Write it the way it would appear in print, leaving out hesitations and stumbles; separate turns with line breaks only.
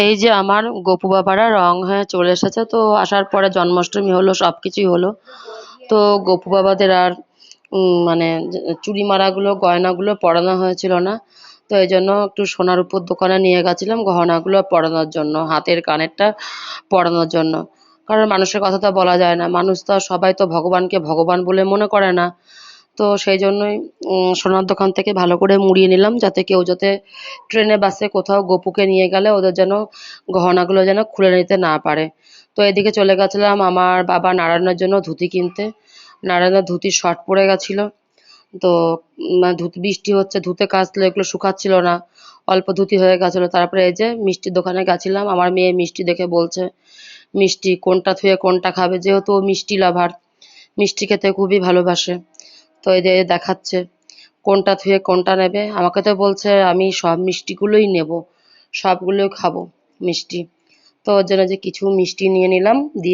এই যে আমার গপু বাবারা রং হয়ে চলে এসেছে, তো আসার পরে জন্মাষ্টমী হলো, সবকিছুই হলো। তো গপু বাবাদের আর মানে চুড়ি মালাগুলো গয়নাগুলো পরানো হয়েছিল না। তো এই জন্য একটু সোনার উপর দোকানে নিয়ে গেছিলাম গহনাগুলো পরানোর জন্য, হাতের কানেরটা পরানোর জন্য। কারণ মানুষের কথা তো বলা যায় না, মানুষ তো আর সবাই তো ভগবানকে ভগবান বলে মনে করে না। তো সেই জন্যই সোনার দোকান থেকে ভালো করে মুড়িয়ে নিলাম, যাতে কেউ যাতে ট্রেনে বাসে কোথাও গপুকে নিয়ে গেলে ওদের যেন গহনাগুলো যেন খুলে নিতে না পারে। তো এদিকে চলে গেছিলাম আমার বাবা নারায়ণের জন্য ধুতি কিনতে। নারায়ণের ধুতির শর্ট পড়ে গেছিল। তো ধুতি বৃষ্টি হচ্ছে, ধুতে কাচলে এগুলো শুকাচ্ছিল না, অল্প ধুতি হয়ে গেছিলো। তারপরে এই যে মিষ্টির দোকানে গেছিলাম, আমার মেয়ে মিষ্টি দেখে বলছে মিষ্টি কোনটা থুয়ে কোনটা খাবে, যেহেতু ও মিষ্টি লাভার, মিষ্টি খেতে খুবই ভালোবাসে। তো এই যে দেখাচ্ছে কোনটা থুয়ে কোনটা নেবে, আমাকে তো বলছে আমি সব মিষ্টিগুলোই নেব, সবগুলোই খাবো মিষ্টি। তো ওর জন্য যে কিছু মিষ্টি নিয়ে নিলাম, দিয়ে